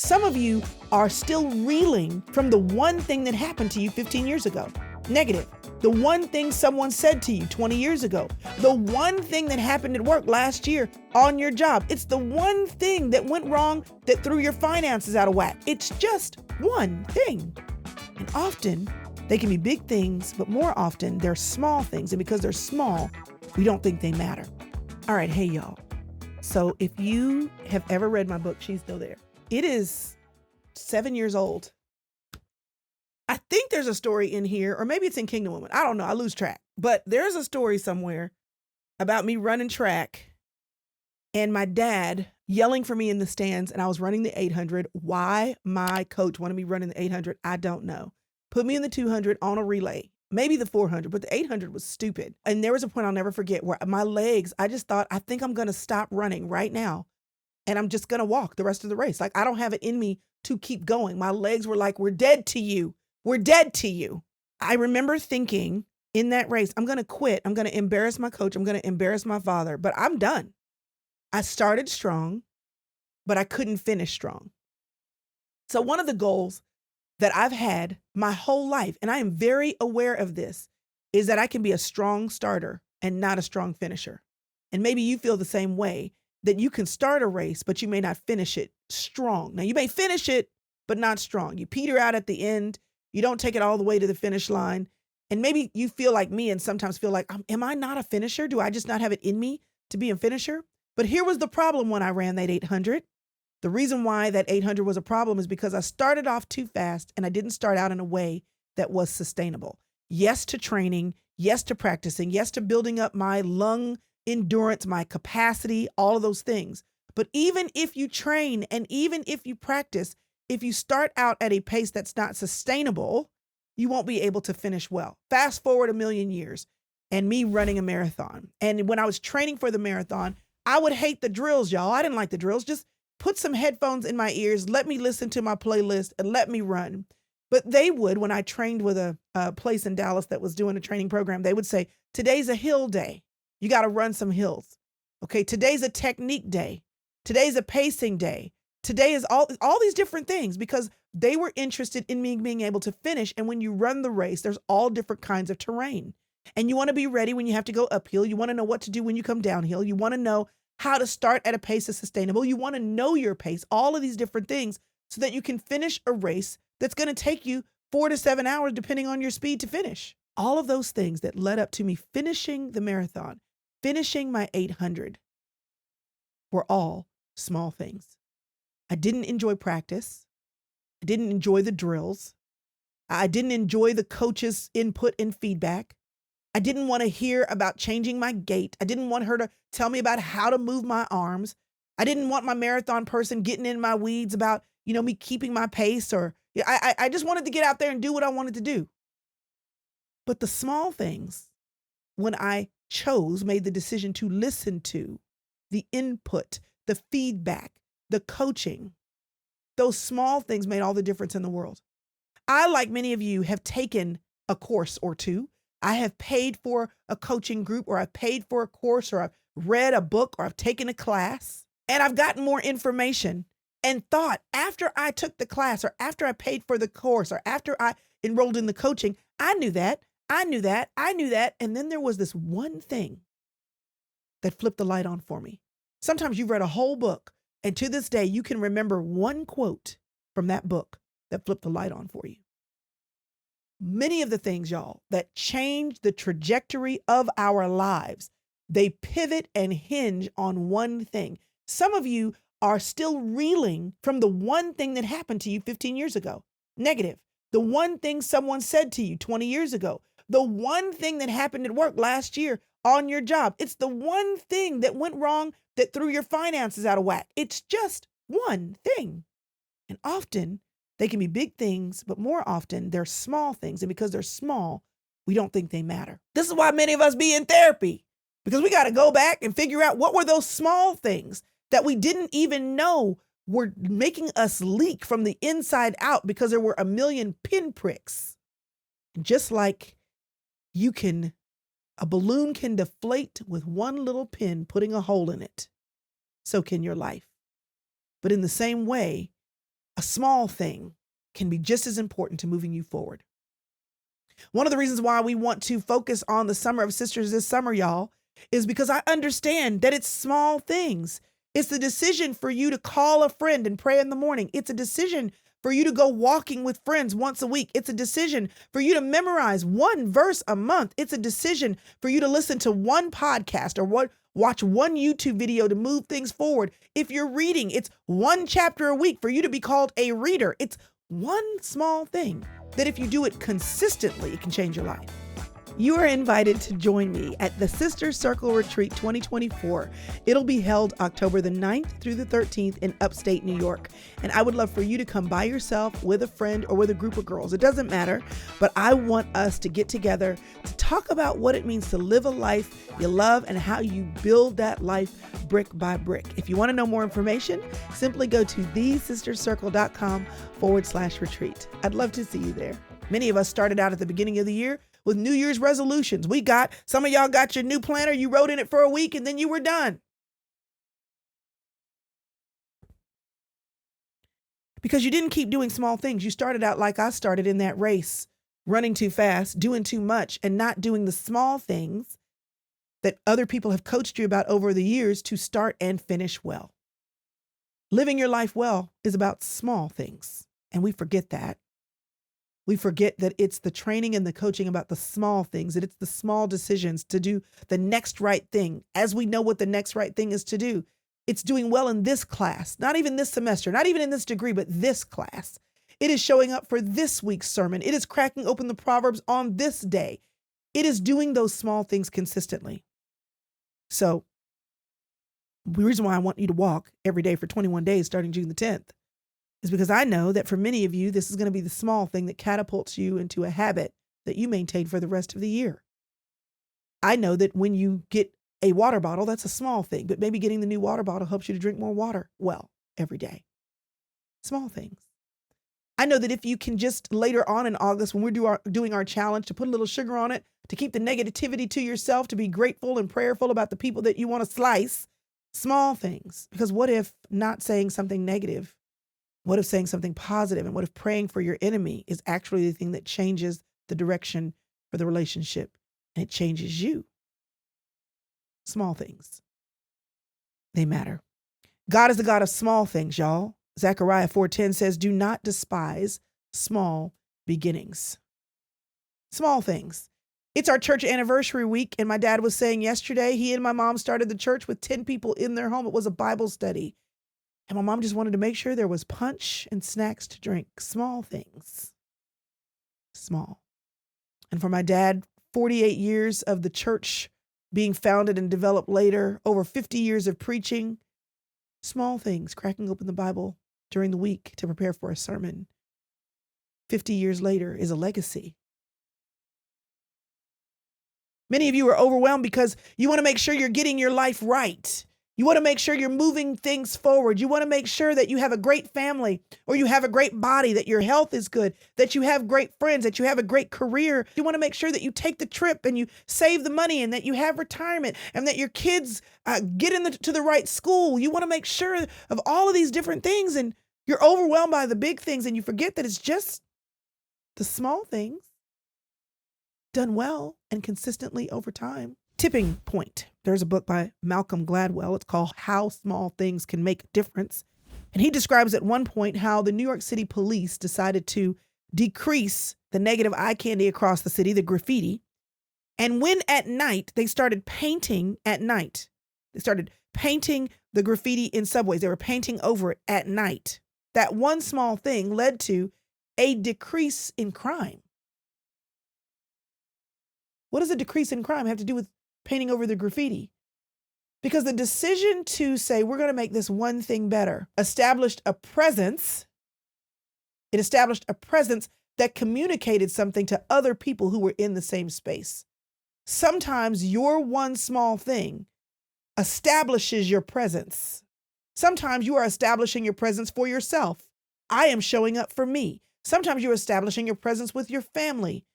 Some of you are still reeling from the one thing that happened to you 15 years ago. Negative. The one thing someone said to you 20 years ago. The one thing that happened at work last year on your job. It's the one thing that went wrong that threw your finances out of whack. It's just one thing. And often they can be big things, but more often they're small things. And because they're small, we don't think they matter. All right. Hey, y'all. So if you have ever read my book, She's Still There. It is 7 years old. I think there's a story in here, or maybe it's in Kingdom Woman. I don't know. I lose track. But there's a story somewhere about me running track and my dad yelling for me in the stands, and I was running the 800. Why my coach wanted me running the 800, I don't know. Put me in the 200 on a relay, maybe the 400, but the 800 was stupid. And there was a point I'll never forget where my legs, I just thought, I think I'm going to stop running right now. And I'm just going to walk the rest of the race. Like, I don't have it in me to keep going. My legs were like, we're dead to you. We're dead to you. I remember thinking in that race, I'm going to quit. I'm going to embarrass my coach. I'm going to embarrass my father, but I'm done. I started strong, but I couldn't finish strong. So one of the goals that I've had my whole life, and I am very aware of this, is that I can be a strong starter and not a strong finisher. And maybe you feel the same way, that you can start a race, but you may not finish it strong. Now, you may finish it, but not strong. You peter out at the end. You don't take it all the way to the finish line. And maybe you feel like me and sometimes feel like, am I not a finisher? Do I just not have it in me to be a finisher? But here was the problem when I ran that 800. The reason why that 800 was a problem is because I started off too fast and I didn't start out in a way that was sustainable. Yes to training, yes to practicing, yes to building up my lung endurance, my capacity, all of those things. But even if you train and even if you practice, if you start out at a pace that's not sustainable, you won't be able to finish well. Fast forward a million years and me running a marathon. And when I was training for the marathon, I would hate the drills, y'all. I didn't like the drills. Just put some headphones in my ears, let me listen to my playlist and let me run. But they would, when I trained with a place in Dallas that was doing a training program, they would say, today's a hill day. You got to run some hills. Okay, today's a technique day. Today's a pacing day. Today is all these different things, because they were interested in me being able to finish. And when you run the race, there's all different kinds of terrain. And you want to be ready when you have to go uphill. You want to know what to do when you come downhill. You want to know how to start at a pace that's sustainable. You want to know your pace, all of these different things, so that you can finish a race that's going to take you 4 to 7 hours, depending on your speed to finish. All of those things that led up to me finishing the marathon, finishing my 800, were all small things. I didn't enjoy practice. I didn't enjoy the drills. I didn't enjoy the coach's input and feedback. I didn't want to hear about changing my gait. I didn't want her to tell me about how to move my arms. I didn't want my marathon person getting in my weeds about, me keeping my pace, or I just wanted to get out there and do what I wanted to do. But the small things, when I made the decision to listen to the input, the feedback, the coaching, those small things made all the difference in the world. I, like many of you, have taken a course or two. I have paid for a coaching group, or I've paid for a course, or I've read a book, or I've taken a class, and I've gotten more information and thought, after I took the class, or after I paid for the course, or after I enrolled in the coaching, I knew that. And then there was this one thing that flipped the light on for me. Sometimes you've read a whole book, and to this day, you can remember one quote from that book that flipped the light on for you. Many of the things, y'all, that change the trajectory of our lives, they pivot and hinge on one thing. Some of you are still reeling from the one thing that happened to you 15 years ago. Negative. The one thing someone said to you 20 years ago. The one thing that happened at work last year on your job. It's the one thing that went wrong that threw your finances out of whack. It's just one thing. And often they can be big things, but more often they're small things. And because they're small, we don't think they matter. This is why many of us be in therapy, because we got to go back and figure out what were those small things that we didn't even know were making us leak from the inside out, because there were a million pinpricks. Just like a balloon can deflate with one little pin putting a hole in it, so can your life. But in the same way, a small thing can be just as important to moving you forward. One of the reasons why we want to focus on the Summer of Sisters this summer, y'all, is because I understand that it's small things. It's the decision for you to call a friend and pray in the morning. It's a decision for you to go walking with friends once a week. It's a decision for you to memorize one verse a month. It's a decision for you to listen to one podcast or watch one YouTube video to move things forward. If you're reading, it's one chapter a week for you to be called a reader. It's one small thing that if you do it consistently, it can change your life. You are invited to join me at the Sister Circle Retreat 2024. It'll be held October the 9th through the 13th in upstate New York. And I would love for you to come by yourself, with a friend, or with a group of girls. It doesn't matter, but I want us to get together to talk about what it means to live a life you love and how you build that life brick by brick. If you want to know more information, simply go to thesistercircle.com/retreat. I'd love to see you there. Many of us started out at the beginning of the year with New Year's resolutions. Some of y'all got your new planner, you wrote in it for a week and then you were done. Because you didn't keep doing small things. You started out like I started in that race, running too fast, doing too much, and not doing the small things that other people have coached you about over the years to start and finish well. Living your life well is about small things, and we forget that. We forget that it's the training and the coaching about the small things, that it's the small decisions to do the next right thing. As we know what the next right thing is to do, it's doing well in this class, not even this semester, not even in this degree, but this class. It is showing up for this week's sermon. It is cracking open the Proverbs on this day. It is doing those small things consistently. So the reason why I want you to walk every day for 21 days starting June the 10th is because I know that for many of you, this is going to be the small thing that catapults you into a habit that you maintain for the rest of the year. I know that when you get a water bottle, that's a small thing, but maybe getting the new water bottle helps you to drink more water well every day. Small things. I know that if you can just later on in August, when we're doing our challenge, to put a little sugar on it, to keep the negativity to yourself, to be grateful and prayerful about the people that you want to slice, small things. Because what if not saying something negative? What if saying something positive? And what if praying for your enemy is actually the thing that changes the direction for the relationship and it changes you? Small things. They matter. God is the God of small things, y'all. Zechariah 4:10 says, do not despise small beginnings. Small things. It's our church anniversary week. And my dad was saying yesterday, he and my mom started the church with 10 people in their home. It was a Bible study. And my mom just wanted to make sure there was punch and snacks to drink. Small things. Small. And for my dad, 48 years of the church being founded and developed later, over 50 years of preaching, small things, cracking open the Bible during the week to prepare for a sermon. 50 years later is a legacy. Many of you are overwhelmed because you want to make sure you're getting your life right. You want to make sure you're moving things forward. You want to make sure that you have a great family or you have a great body, that your health is good, that you have great friends, that you have a great career. You want to make sure that you take the trip and you save the money and that you have retirement and that your kids get to the right school. You want to make sure of all of these different things, and you're overwhelmed by the big things and you forget that it's just the small things done well and consistently over time. Tipping point. There's a book by Malcolm Gladwell. It's called How Small Things Can Make a Difference. And he describes at one point how the New York City police decided to decrease the negative eye candy across the city, the graffiti. And when at night, they started painting at night. They started painting the graffiti in subways. They were painting over it at night. That one small thing led to a decrease in crime. What does a decrease in crime have to do with painting over the graffiti? Because the decision to say, we're going to make this one thing better, established a presence. It established a presence that communicated something to other people who were in the same space. Sometimes your one small thing establishes your presence. Sometimes you are establishing your presence for yourself. I am showing up for me. Sometimes you're establishing your presence with your family.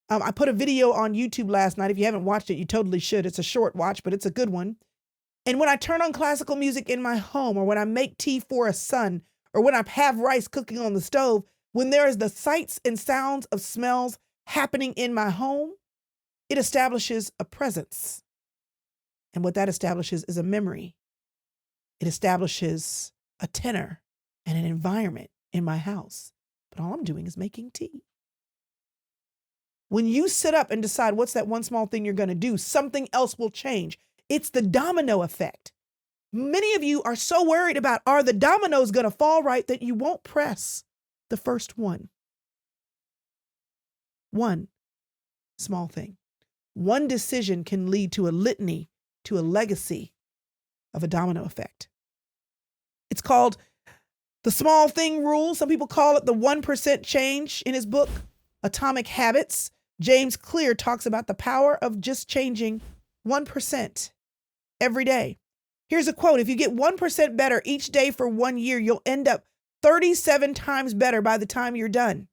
I put a video on YouTube last night. If you haven't watched it, you totally should. It's a short watch, but it's a good one. And when I turn on classical music in my home, or when I make tea for a son, or when I have rice cooking on the stove, when there is the sights and sounds of smells happening in my home, it establishes a presence. And what that establishes is a memory. It establishes a tenor and an environment in my house. But all I'm doing is making tea. When you sit up and decide what's that one small thing you're going to do, something else will change. It's the domino effect. Many of you are so worried about, are the dominoes going to fall right, that you won't press the first one. One small thing. One decision can lead to a litany, to a legacy of a domino effect. It's called the small thing rule. Some people call it the 1% change. In his book, Atomic Habits, James Clear talks about the power of just changing 1% every day. Here's a quote. If you get 1% better each day for 1 year, you'll end up 37 times better by the time you're done.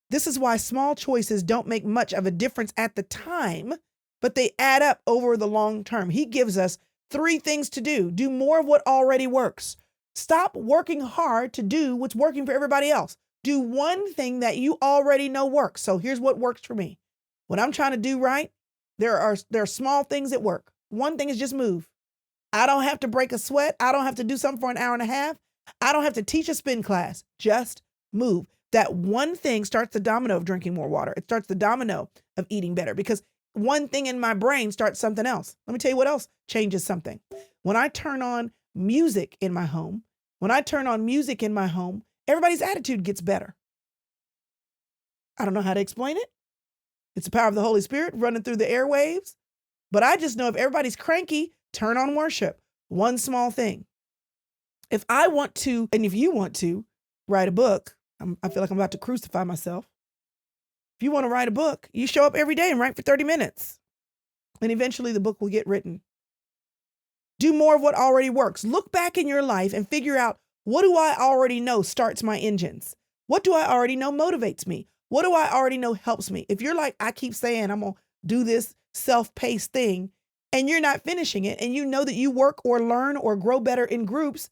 This is why small choices don't make much of a difference at the time, but they add up over the long term. He gives us 3 things to do. Do more of what already works. Stop working hard to do what's working for everybody else. Do one thing that you already know works. So here's what works for me. When I'm trying to do right, there are small things that work. One thing is just move. I don't have to break a sweat. I don't have to do something for an hour and a half. I don't have to teach a spin class. Just move. That one thing starts the domino of drinking more water. It starts the domino of eating better, because one thing in my brain starts something else. Let me tell you what else changes something. When I turn on music in my home, everybody's attitude gets better. I don't know how to explain it. It's the power of the Holy Spirit running through the airwaves. But I just know if everybody's cranky, turn on worship. One small thing. If I want to, and if you want to write a book, I feel like I'm about to crucify myself. If you want to write a book, you show up every day and write for 30 minutes. And eventually the book will get written. Do more of what already works. Look back in your life and figure out, what do I already know starts my engines? What do I already know motivates me? What do I already know helps me? If you're like, I keep saying I'm going to do this self-paced thing, and you're not finishing it, and you know that you work or learn or grow better in groups,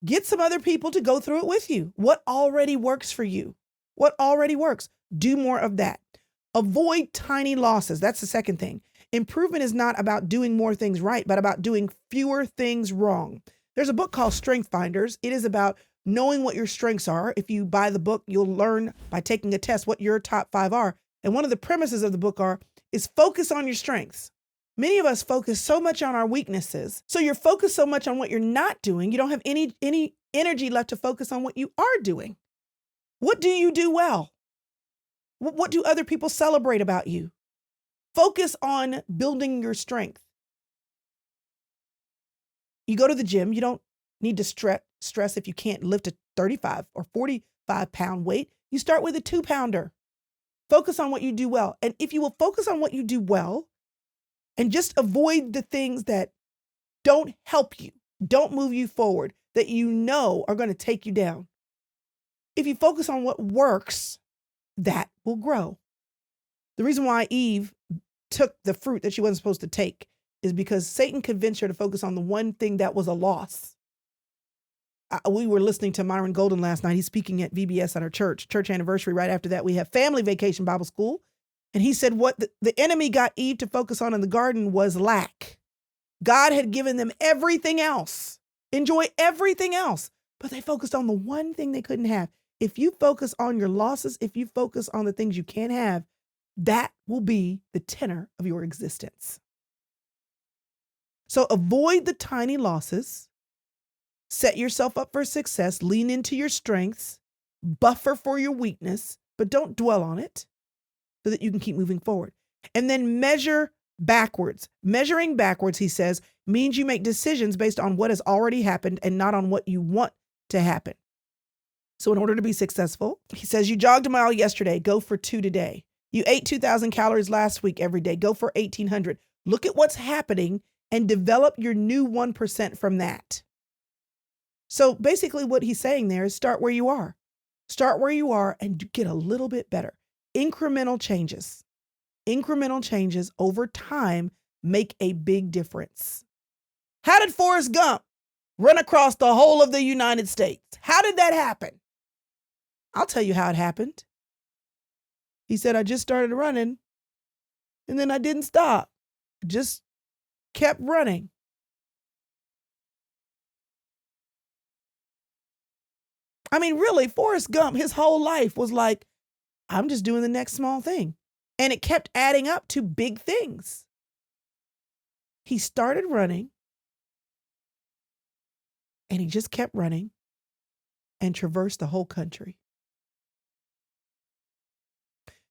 get some other people to go through it with you. What already works for you? What already works? Do more of that. Avoid tiny losses. That's the second thing. Improvement is not about doing more things right, but about doing fewer things wrong. There's a book called Strength Finders. It is about knowing what your strengths are. If you buy the book, you'll learn by taking a test what your top 5 are. And one of the premises of the book is focus on your strengths. Many of us focus so much on our weaknesses. So you're focused so much on what you're not doing, you don't have any energy left to focus on what you are doing. What do you do well? What do other people celebrate about you? Focus on building your strength. You go to the gym, you don't need to stress if you can't lift a 35 or 45 pound weight. You start with a 2-pounder. Focus on what you do well. And if you will focus on what you do well and just avoid the things that don't help you, don't move you forward, that you know are going to take you down. If you focus on what works, that will grow. The reason why Eve took the fruit that she wasn't supposed to take is because Satan convinced her to focus on the one thing that was a loss. We were listening to Myron Golden last night. He's speaking at VBS at our church anniversary. Right after that, we have Family Vacation Bible School. And he said what the enemy got Eve to focus on in the garden was lack. God had given them everything else, enjoy everything else, but they focused on the one thing they couldn't have. If you focus on your losses, if you focus on the things you can't have, that will be the tenor of your existence. So avoid the tiny losses, set yourself up for success, lean into your strengths, buffer for your weakness, but don't dwell on it so that you can keep moving forward. And then measure backwards. Measuring backwards, he says, means you make decisions based on what has already happened and not on what you want to happen. So in order to be successful, he says, you jogged a mile yesterday, go for 2 today. You ate 2,000 calories last week every day, go for 1,800. Look at what's happening and develop your new 1% from that. So basically what he's saying there is start where you are. Start where you are and get a little bit better. Incremental changes over time make a big difference. How did Forrest Gump run across the whole of the United States. How did that happen? I'll tell you how it happened. He said, I just started running and then I didn't stop. I just kept running. I mean, really, Forrest Gump, his whole life was like, I'm just doing the next small thing. And it kept adding up to big things. He started running and he just kept running and traversed the whole country.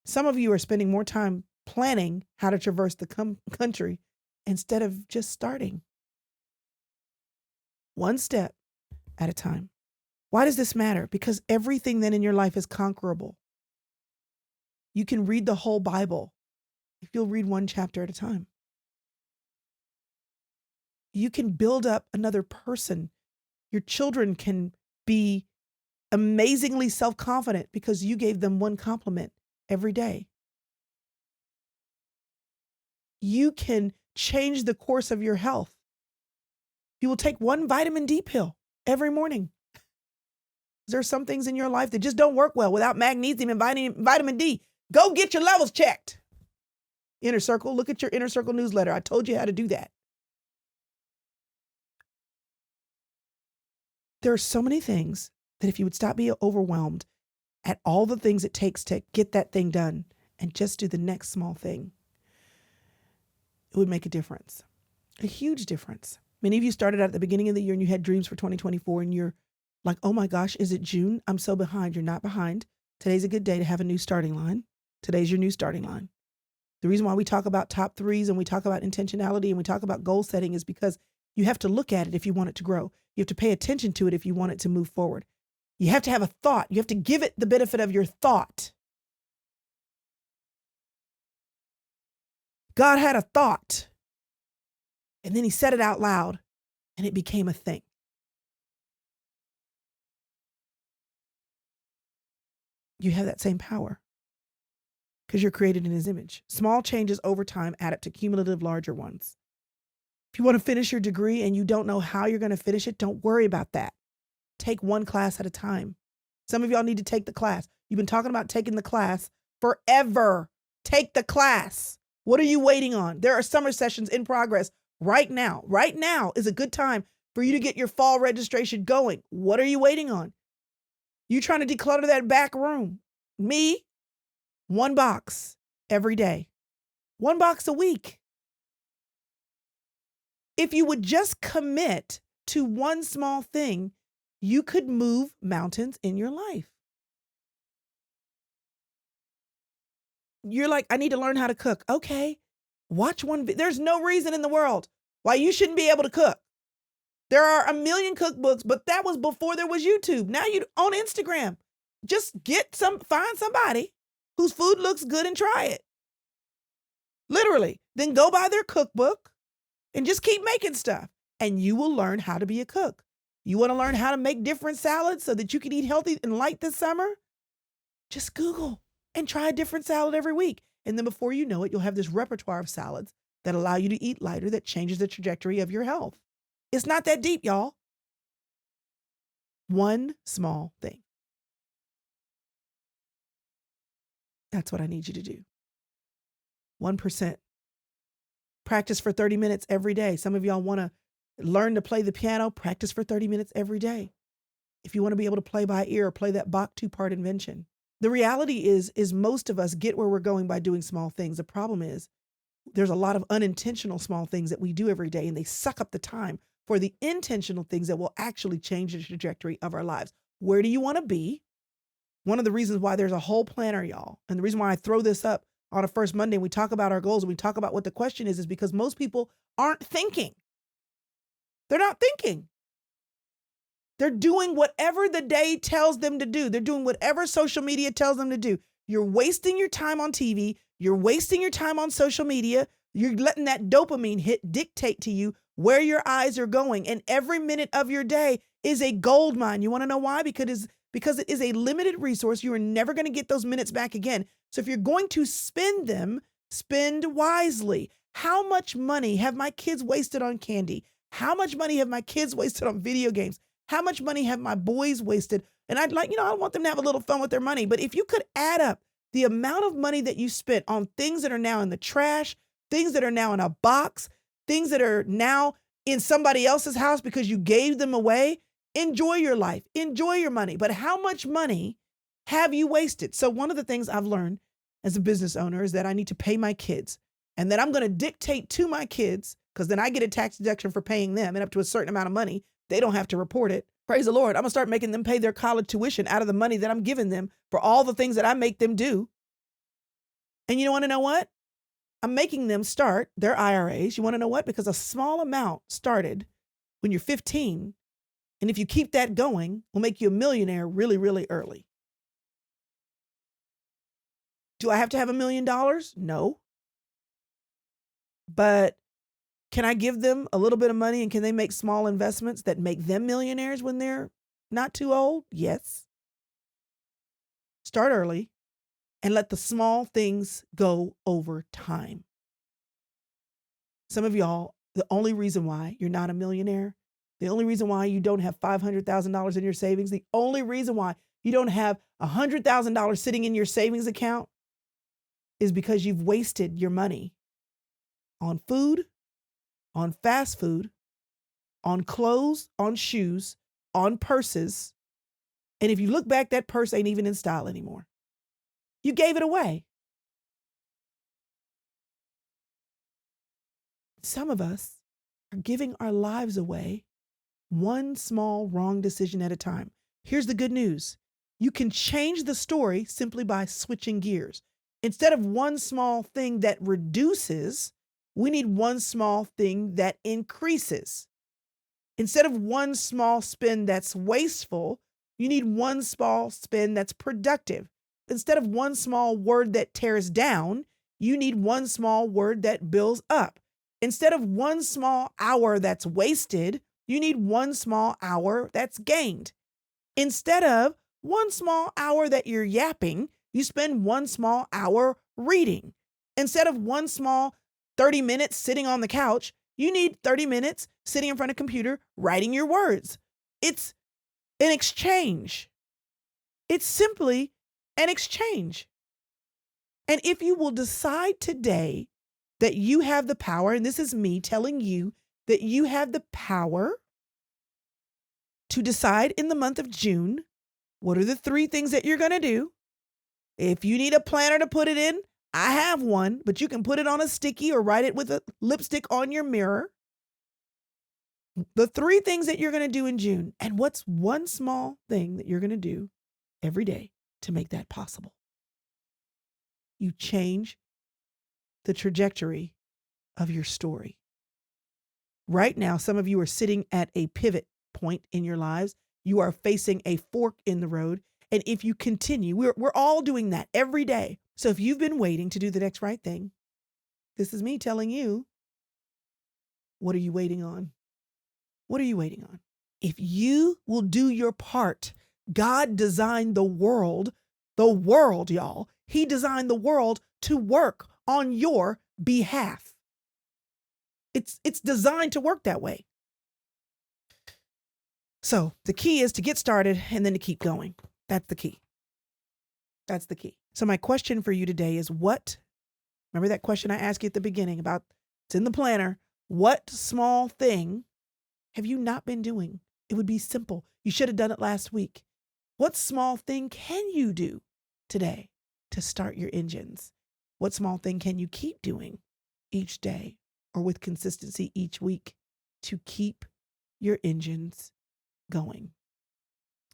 Some of you are spending more time planning how to traverse the country instead of just starting. One step at a time. Why does this matter? Because everything then in your life is conquerable. You can read the whole Bible if you'll read one chapter at a time. You can build up another person. Your children can be amazingly self-confident because you gave them one compliment every day. You can change the course of your health. You will take one vitamin D pill every morning. There are some things in your life that just don't work well without magnesium and vitamin D. Go get your levels checked. Inner Circle, look at your Inner Circle newsletter. I told you how to do that. There are so many things that if you would stop being overwhelmed at all the things it takes to get that thing done and just do the next small thing, it would make a difference, a huge difference. Many of you started out at the beginning of the year and you had dreams for 2024 and you're like, oh my gosh, is it June? I'm so behind. You're not behind. Today's a good day to have a new starting line. Today's your new starting line. The reason why we talk about top threes and we talk about intentionality and we talk about goal setting is because you have to look at it if you want it to grow. You have to pay attention to it if you want it to move forward. You have to have a thought. You have to give it the benefit of your thought. God had a thought and then he said it out loud and it became a thing. You have that same power because you're created in his image. Small changes over time add up to cumulative larger ones. If you want to finish your degree and you don't know how you're going to finish it, don't worry about that. Take one class at a time. Some of y'all need to take the class. You've been talking about taking the class forever. Take the class. What are you waiting on? There are summer sessions in progress right now. Right now is a good time for you to get your fall registration going. What are you waiting on? You trying to declutter that back room. Me, 1 box every day. 1 box a week. If you would just commit to one small thing, you could move mountains in your life. You're like, I need to learn how to cook. Okay, watch one. There's no reason in the world why you shouldn't be able to cook. There are a million cookbooks, but that was before there was YouTube. Now you on Instagram. Just find somebody whose food looks good and try it. Literally. Then go buy their cookbook and just keep making stuff. And you will learn how to be a cook. You want to learn how to make different salads so that you can eat healthy and light this summer? Just Google and try a different salad every week. And then before you know it, you'll have this repertoire of salads that allow you to eat lighter, that changes the trajectory of your health. It's not that deep, y'all. One small thing. That's what I need you to do. 1%. Practice for 30 minutes every day. Some of y'all want to learn to play the piano. Practice for 30 minutes every day. If you want to be able to play by ear or play that Bach 2-part invention. The reality is most of us get where we're going by doing small things. The problem is there's a lot of unintentional small things that we do every day, and they suck up the time for the intentional things that will actually change the trajectory of our lives. Where do you want to be? One of the reasons why there's a whole planner, y'all, and the reason why I throw this up on a first Monday and we talk about our goals and we talk about what the question is because most people aren't thinking. They're not thinking. They're doing whatever the day tells them to do. They're doing whatever social media tells them to do. You're wasting your time on TV. You're wasting your time on social media. You're letting that dopamine hit dictate to you where your eyes are going. And every minute of your day is a gold mine. You want to know why? Because it is a limited resource. You are never going to get those minutes back again. So if you're going to spend them, spend wisely. How much money have my kids wasted on candy? How much money have my kids wasted on video games? How much money have my boys wasted? And I want them to have a little fun with their money. But if you could add up the amount of money that you spent on things that are now in the trash, things that are now in a box, things that are now in somebody else's house because you gave them away, enjoy your life, enjoy your money. But how much money have you wasted? So one of the things I've learned as a business owner is that I need to pay my kids, and that I'm going to dictate to my kids, because then I get a tax deduction for paying them, and up to a certain amount of money, they don't have to report it. Praise the Lord. I'm going to start making them pay their college tuition out of the money that I'm giving them for all the things that I make them do. And you want to know what? I'm making them start their IRAs. You want to know what? Because a small amount started when you're 15. And if you keep that going, will make you a millionaire really, really early. Do I have to have $1 million? No. But can I give them a little bit of money, and can they make small investments that make them millionaires when they're not too old? Yes. Start early and let the small things go over time. Some of y'all, the only reason why you're not a millionaire, the only reason why you don't have $500,000 in your savings, the only reason why you don't have $100,000 sitting in your savings account is because you've wasted your money on food, on fast food, on clothes, on shoes, on purses. And if you look back, that purse ain't even in style anymore. You gave it away. Some of us are giving our lives away one small wrong decision at a time. Here's the good news. You can change the story simply by switching gears. Instead of one small thing that reduces, we need one small thing that increases. Instead of one small spend that's wasteful, you need one small spend that's productive. Instead of one small word that tears down, you need one small word that builds up. Instead of one small hour that's wasted, you need one small hour that's gained. Instead of one small hour that you're yapping, you spend one small hour reading. Instead of one small 30 minutes sitting on the couch, you need 30 minutes sitting in front of a computer writing your words. It's an exchange. It's simply an exchange. And if you will decide today that you have the power, and this is me telling you that you have the power to decide in the month of June, what are the 3 things that you're going to do? If you need a planner to put it in, I have one, but you can put it on a sticky or write it with a lipstick on your mirror. The 3 things that you're going to do in June, and what's one small thing that you're going to do every day to make that possible? You change the trajectory of your story. Right now, some of you are sitting at a pivot point in your lives. You are facing a fork in the road. And if you continue, we're all doing that every day. So if you've been waiting to do the next right thing, this is me telling you, what are you waiting on? What are you waiting on? If you will do your part, God designed the world, y'all. He designed the world to work on your behalf. It's designed to work that way. So the key is to get started and then to keep going. That's the key. That's the key. So my question for you today is remember that question I asked you at the beginning about, it's in the planner. What small thing have you not been doing? It would be simple. You should have done it last week. What small thing can you do today to start your engines? What small thing can you keep doing each day or with consistency each week to keep your engines going?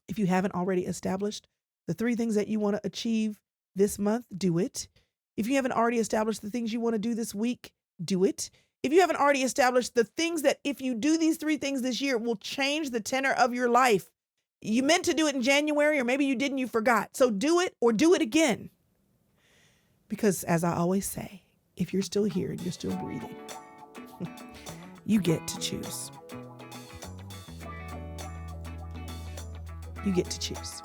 If you haven't already established the 3 things that you want to achieve this month, do it. If you haven't already established the things you want to do this week, do it. If you haven't already established the things that if you do these 3 things this year will change the tenor of your life. You meant to do it in January, or maybe you didn't, you forgot. So do it or do it again. Because as I always say, if you're still here and you're still breathing, you get to choose. You get to choose.